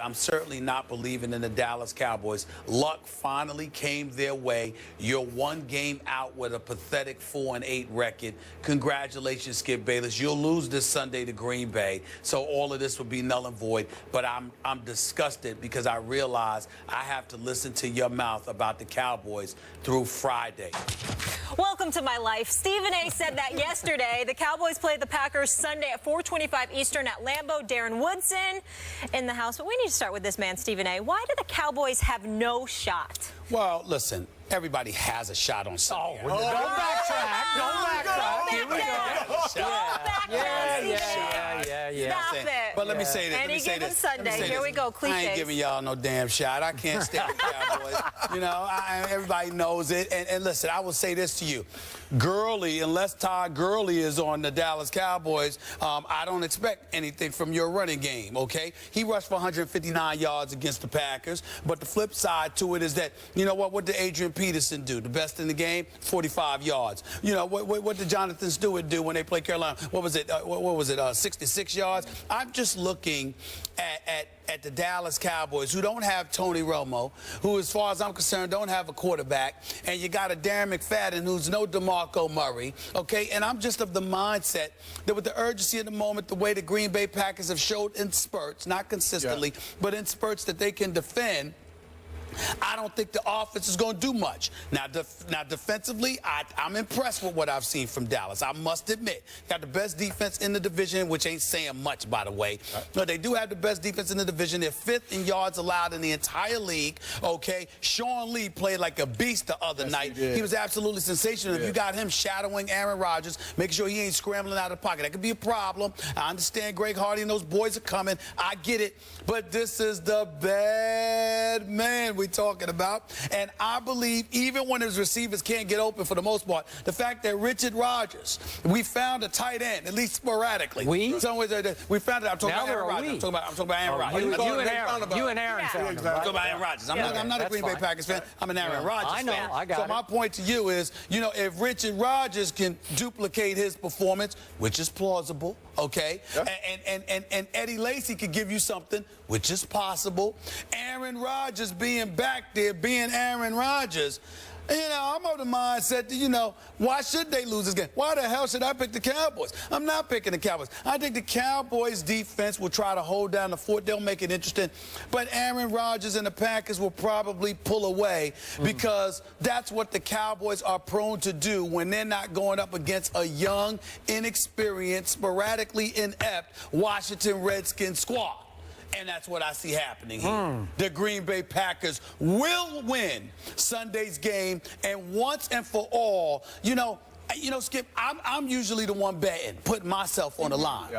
I'm certainly not believing in the Dallas Cowboys. Luck finally came their way. You're one game out with a pathetic 4-8 record. Congratulations, Skip Bayless. You'll lose this Sunday to Green Bay, so all of this will be null and void. But I'm disgusted because I realize I have to listen to your mouth about the Cowboys through Friday. Welcome to my life. Stephen A. said that yesterday. The Cowboys play the Packers Sunday at 4:25 Eastern at Lambeau. Darren Woodson in the house. But we need to start with this man, Stephen A. Why do the Cowboys have no shot? Well, listen, everybody has a shot on Sunday. Don't backtrack. Don't backtrack. Here we go. Yeah. Stop it. But let me say this. Any given Sunday. Here we go. Cliches. I ain't giving y'all no damn shot. I can't stand the Cowboys. You know, everybody knows it. And listen, I will say this to you. Gurley, unless Todd Gurley is on the Dallas Cowboys, I don't expect anything from your running game, okay? He rushed for 159 yards against the Packers. But the flip side to it is that, you know what did Adrian Peterson do? The best in the game, 45 yards. You know, what did Jonathan Stewart do when they played Carolina? What was it? 66 yards? I'm just looking at the Dallas Cowboys, who don't have Tony Romo, who, as far as I'm concerned, don't have a quarterback, and you got a Darren McFadden who's no DeMarco Murray, okay? And I'm just of the mindset that with the urgency of the moment, the way the Green Bay Packers have showed in spurts, not consistently, but in spurts that they can defend, I don't think the offense is going to do much. Now defensively, I'm impressed with what I've seen from Dallas. I must admit. Got the best defense in the division, which ain't saying much, by the way. But they do have the best defense in the division. They're fifth in yards allowed in the entire league, okay? Sean Lee played like a beast the other night. He was absolutely sensational. If you got him shadowing Aaron Rodgers, making sure he ain't scrambling out of the pocket, that could be a problem. I understand Greg Hardy and those boys are coming. I get it. But this is the bad man we're talking about. And I believe even when his receivers can't get open for the most part, the fact that Richard Rodgers, we found a tight end, at least sporadically. We found it. I'm talking about Aaron Rodgers. I'm talking about Aaron Rodgers. You and Aaron found it. I'm talking about Aaron Rodgers. I'm not a Green Bay Packers fan. I'm an Aaron Rodgers fan. I know. I got it. So my point to you is, you know, if Richard Rodgers can duplicate his performance, which is plausible, okay, and Eddie Lacy could give you something, which is possible, Aaron Rodgers being back there, being Aaron Rodgers, you know, I'm of the mindset that, you know, why should they lose this game? Why the hell should I pick the Cowboys? I'm not picking the Cowboys. I think the Cowboys' defense will try to hold down the fort. They'll make it interesting. But Aaron Rodgers and the Packers will probably pull away because that's what the Cowboys are prone to do when they're not going up against a young, inexperienced, sporadically inept Washington Redskins squad. And that's what I see happening here. The Green Bay Packers will win Sunday's game, and once and for all, you know, Skip, I'm usually the one betting, putting myself on the line.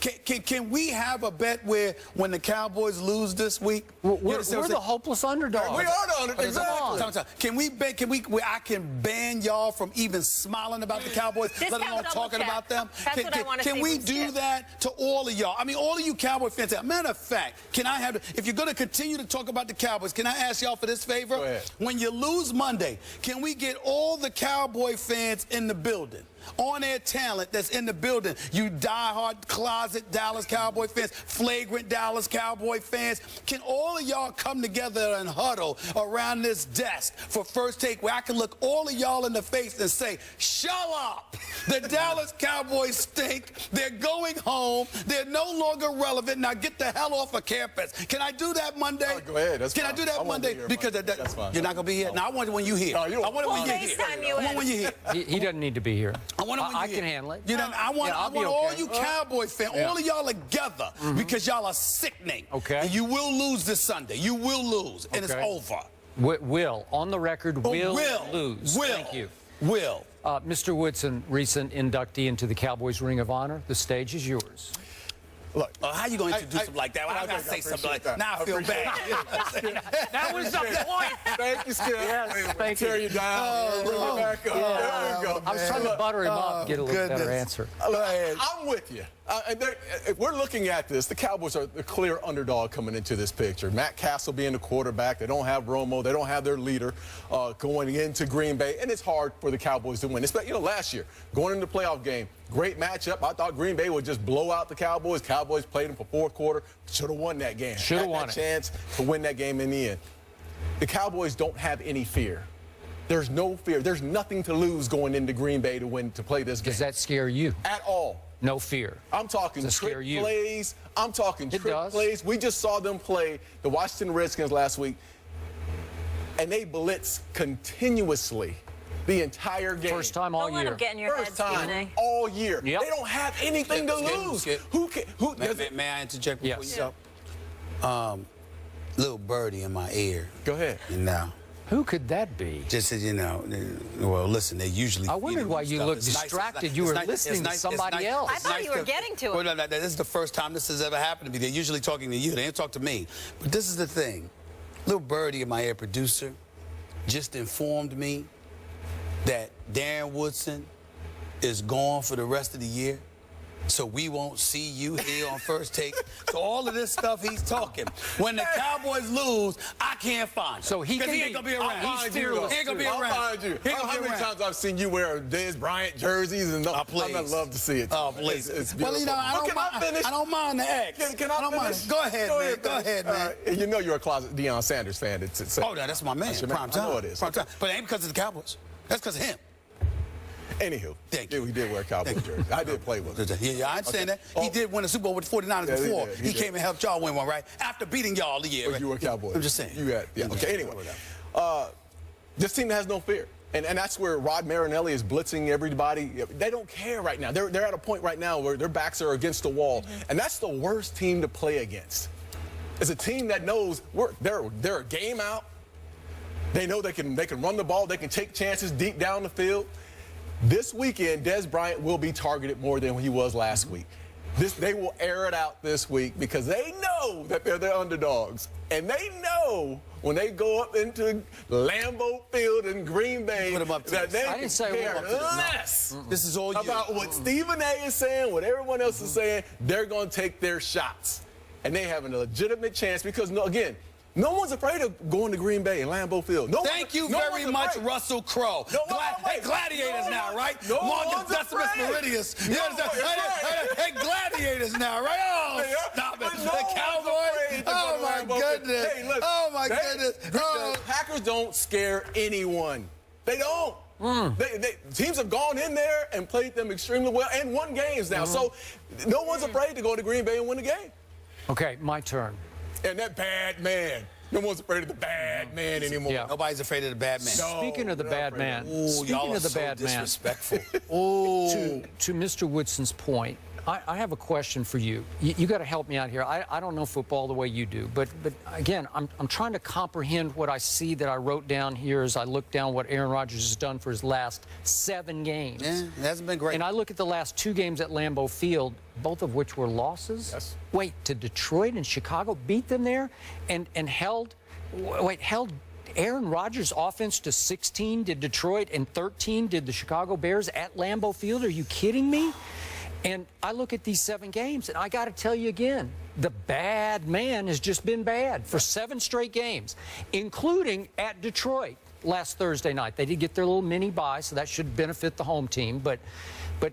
Can we have a bet where when the Cowboys lose this week, we're the hopeless underdog. We are the underdog. Exactly. Can we bet? Where I can ban y'all from even smiling about the Cowboys, let alone talking about them? That's what I want to say. Can we do that to all of y'all? I mean, all of you Cowboy fans. Matter of fact, can I have? If you're going to continue to talk about the Cowboys, can I ask y'all for this favor? Go ahead. When you lose Monday, can we get all the Cowboy fans in the building, on their talent that's in the building, you diehard closet Dallas Cowboy fans, flagrant Dallas Cowboy fans, can all of y'all come together and huddle around this desk for First Take where I can look all of y'all in the face and say, shut up! The Dallas Cowboys stink. They're going home. They're no longer relevant. Now get the hell off of campus. Can I do that Monday? Oh, go ahead. That's Can fine. I do that Monday? Because that's fine. You're not going to be here? No, I want it when you're here. No, I want it when you're here. I want when you're here. He doesn't need to be here. I can handle it. You know, I want all you Cowboy fans, all of y'all together, because y'all are sickening. Okay. And you will lose this Sunday. You will lose, and it's over. Will, on the record, will lose. Will. Thank you. Will. Mr. Woodson, recent inductee into the Cowboys Ring of Honor. The stage is yours. Look, how you going to introduce something like that? I got to say something like that. Now I feel bad. That was the point. Thank you, Skip. Yes, thank you. Tear you down. Bring you back up. There we go. I was trying to butter him up and get a little better answer. I'm with you. If we're looking at this, the Cowboys are the clear underdog coming into this picture. Matt Castle being the quarterback. They don't have Romo. They don't have their leader going into Green Bay. And it's hard for the Cowboys to win. You know, last year, going into the playoff game, great matchup. I thought Green Bay would just blow out the Cowboys. Cowboys played them for fourth quarter. Should have won that game. Should have won it. Chance to win that game in the end. The Cowboys don't have any fear. There's no fear. There's nothing to lose going into Green Bay to play this game. Does that scare you? At all. No fear. I'm talking trick plays. I'm talking trick plays. We just saw them play the Washington Redskins last week, and they blitz continuously the entire game. First time all Don't let year. them get in your First head, time Stephen A. all year. Yep. They don't have anything to lose. May I interject before Yes. you go? Little birdie in my ear. Go ahead. Now. Who could that be? Just as you know, well, listen, they usually. I wondered why you looked distracted. You were listening to somebody else. I thought you were getting to it. Well, no, this is the first time this has ever happened to me. They're usually talking to you. They ain't talk to me. But this is the thing. Little birdie in my ear, producer, just informed me that Darren Woodson is gone for the rest of the year. So we won't see you here on First Take. So all of this stuff he's talking. When the Cowboys lose, I can't find him. So he ain't gonna be around. He's fearless. He ain't gonna be I'll around. find you. He ain't How gonna be many around. times I've seen you wear Dez Bryant jerseys and Please. I'd love to see it. Oh, please. It's well, you know, I don't mind the X. Can I don't finish? mind. Go ahead, man. And you know you're a closet Deion Sanders fan. Oh, that's my man. That's your man. Prime time. I know it is. Prime time. But it ain't because of the Cowboys. That's because of him. Anywho, Thank you. He did wear a Cowboy jersey. I did play with him. Yeah, I understand that. He did win a Super Bowl with the 49ers Yeah, he before. did. He came and helped y'all win one, right? After beating y'all the year. But you were a Cowboy. I'm just saying. Okay, anyway. This team has no fear. And that's where Rod Marinelli is blitzing everybody. They don't care right now. They're at a point right now where their backs are against the wall. And that's the worst team to play against. It's a team that knows they're a game out. They know they can run the ball. They can take chances deep down the field. This weekend, Dez Bryant will be targeted more than he was last week. They will air it out this week because they know that they're the underdogs. And they know when they go up into Lambeau Field in Green Bay that they can care less This is all about what Stephen A. is saying, what everyone else is saying. They're going to take their shots. And they have a legitimate chance because, again, no one's afraid of going to Green Bay and Lambeau Field. Thank you very much, Russell Crowe. Hey, Gladiators now, right? Marcus Decimus Meridius. Hey, Gladiators now, right? Oh, stop it. The Cowboys. Oh, my goodness. Hey, look, oh, my goodness. The Packers don't scare anyone. They don't. Teams have gone in there and played them extremely well and won games now. So no one's afraid to go to Green Bay and win the game. Okay, my turn. And that bad man. No one's afraid of the bad man anymore. Yeah. Nobody's afraid of the bad man. No, Speaking of the bad man, Speaking of the bad man, disrespectful. to Mr. Woodson's point, I have a question for you. You got to help me out here. I don't know football the way you do, but again, I'm trying to comprehend what I see that I wrote down here as I look down what Aaron Rodgers has done for his last 7 games. Yeah, it hasn't been great. And I look at the last 2 games at Lambeau Field, both of which were losses. Yes. Wait, to Detroit and Chicago, beat them there and held Aaron Rodgers' offense to 16 did Detroit and 13 did the Chicago Bears at Lambeau Field. Are you kidding me? And I look at these 7 games, and I got to tell you again, the bad man has just been bad for 7 straight games, including at Detroit last Thursday night. They did get their little mini bye, so that should benefit the home team. But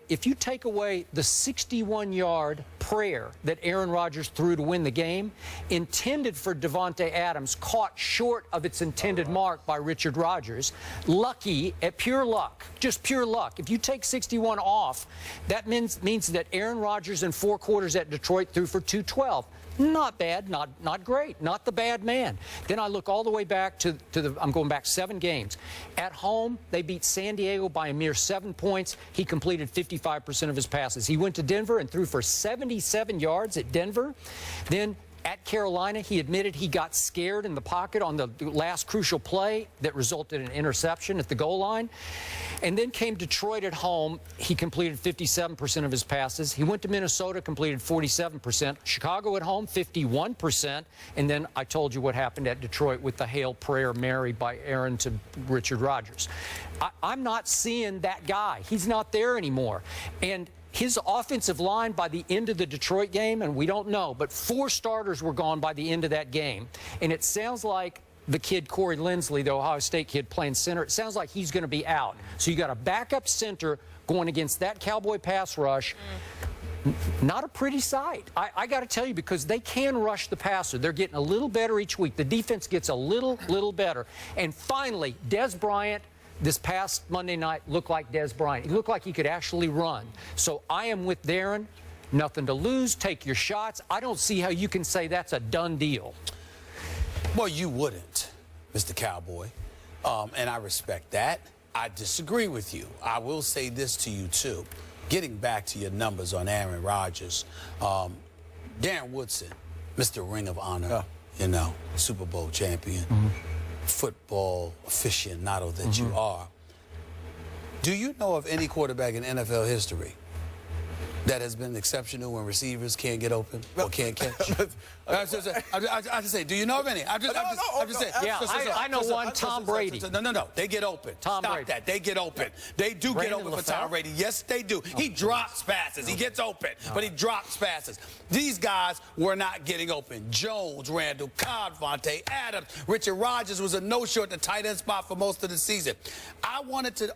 if you take away the 61-yard prayer that Aaron Rodgers threw to win the game, intended for Devontae Adams, caught short of its intended mark by Richard Rodgers, lucky at pure luck, just pure luck. If you take 61 off, that means that Aaron Rodgers in 4 quarters at Detroit threw for 212. Not bad, not great, not the bad man. Then I look all the way back to I'm going back 7 games. At home, they beat San Diego by a mere 7 points. He completed 55% of his passes. He went to Denver and threw for 77 yards at Denver. Then at Carolina, he admitted he got scared in the pocket on the last crucial play that resulted in an interception at the goal line. And then came Detroit at home. He completed 57% of his passes. He went to Minnesota, completed 47%. Chicago at home, 51%. And then I told you what happened at Detroit with the Hail Prayer Mary by Aaron to Richard Rodgers. I'm not seeing that guy. He's not there anymore. And his offensive line by the end of the Detroit game, and we don't know, but 4 starters were gone by the end of that game. And it sounds like the kid, Corey Linsley, the Ohio State kid playing center, it sounds like he's going to be out. So you got a backup center, going against that Cowboy pass rush. Not a pretty sight. I got to tell you, because they can rush the passer. They're getting a little better each week. The defense gets a little better. And finally, Des Bryant, this past Monday night, looked like Des Bryant. He looked like he could actually run. So I am with Darren. Nothing to lose. Take your shots. I don't see how you can say that's a done deal. Well, you wouldn't, Mr. Cowboy. And I respect that. I disagree with you. I will say this to you, too. Getting back to your numbers on Aaron Rodgers, Darren Woodson, Mr. Ring of Honor, you know, Super Bowl champion, football aficionado that you are. Do you know of any quarterback in NFL history that has been exceptional when receivers can't get open or can't catch? I just say, do you know of any? I'm just saying. Yeah, I know one, Tom Brady. No. They get open. Stop that. They get open. They do get open for Tom Brady. Yes, they do. He drops passes. He gets open, but he drops passes. These guys were not getting open. Jones, Randall, Cobb, Vontae Adams, Richard Rodgers was a no-show at the tight end spot for most of the season. I wanted to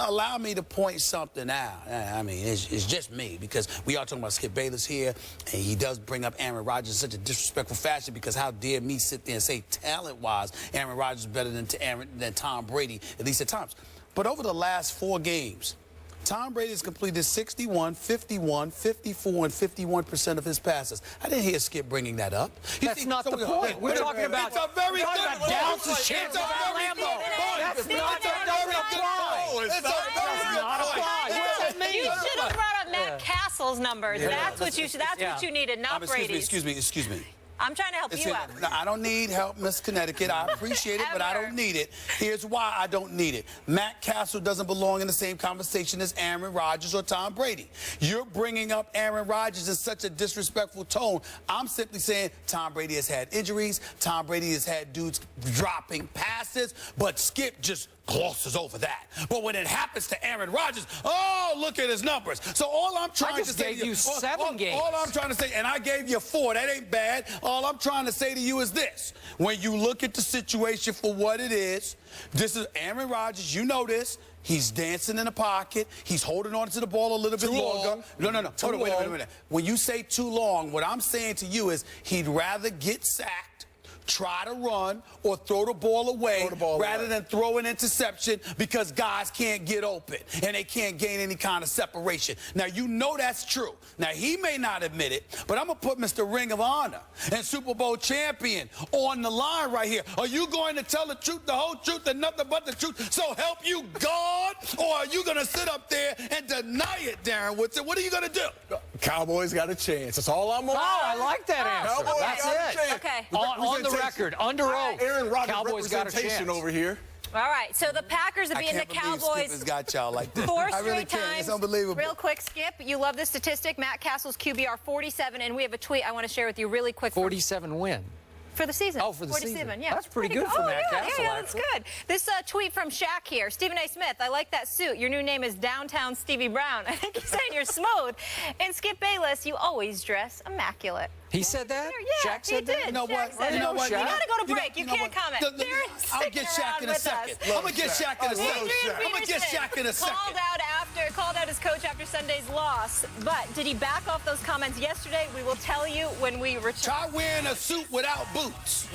allow me to point something out. I mean, it's just me, because we are talking about Skip Bayless here, and he does bring up Aaron Rodgers in such a disrespectful fashion, because how dare me sit there and say talent-wise Aaron Rodgers is better than Tom Brady, at least at times. But over the last 4 games, Tom Brady has completed 61, 51, 54, and 51% of his passes. I didn't hear Skip bringing that up. That's not the point. We're talking about Dallas' chance of Lambeau. That's not the point. It's a very good point. You should have brought up Matt Castle's numbers. That's what you should. That's what you needed, not Brady's. Excuse me. I'm trying to help you out. No, I don't need help, Miss Connecticut. I appreciate it, but I don't need it. Here's why I don't need it. Matt Castle doesn't belong in the same conversation as Aaron Rodgers or Tom Brady. You're bringing up Aaron Rodgers in such a disrespectful tone. I'm simply saying Tom Brady has had injuries. Tom Brady has had dudes dropping passes, but Skip just glosses over that. But when it happens to Aaron Rodgers, oh, look at his numbers. So all I'm trying to say I just gave you 7 games. All I'm trying to say, and I gave you 4. That ain't bad. All I'm trying to say to you is this. When you look at the situation for what it is, this is Aaron Rodgers. You know this. He's dancing in the pocket. He's holding on to the ball a little bit longer. No. Hold on, wait a minute. When you say too long, what I'm saying to you is he'd rather get sacked, try to run, or throw the ball away rather than throw an interception, because guys can't get open and they can't gain any kind of separation. Now, you know that's true. Now, he may not admit it, but I'm going to put Mr. Ring of Honor and Super Bowl champion on the line right here. Are you going to tell the truth, the whole truth, and nothing but the truth, so help you God? Or are you going to sit up there and deny it, Darren Woodson? What are you going to do? Cowboys got a chance. That's all I'm on. Oh, I like that answer. Cowboys That's got a it. chance. Okay. On the record, under oath, Aaron Rodgers Cowboys got a representation chance over here. All right, so the Packers have beaten the Skip has Cowboys got y'all like this. 4 I really straight can't. times. It's unbelievable. Real quick, Skip, you love this statistic. Matt Castle's QBR 47, and we have a tweet I want to share with you really quick. 47 win. For the season. Oh, for the 47, season. Yeah. That's pretty good for Matt Castle, Yeah, that's good. This tweet from Shaq here. Stephen A. Smith, I like that suit. Your new name is Downtown Stevie Brown. I think he's saying you're smooth. And Skip Bayless, you always dress immaculate. He said that? Yeah, Shaq said he did. that? You know what? Shaq said You know it. what? You Shaq? got to go to break. You know can't what? comment. Darren's I'll sticking get Shaq around in a with second. us. I'm going to get Shaq in a second. Adrian I'm going to get Shaq in a second. Called out his coach after Sunday's loss. But did he back off those comments yesterday? We will tell you when we return. Try wearing a suit without boots.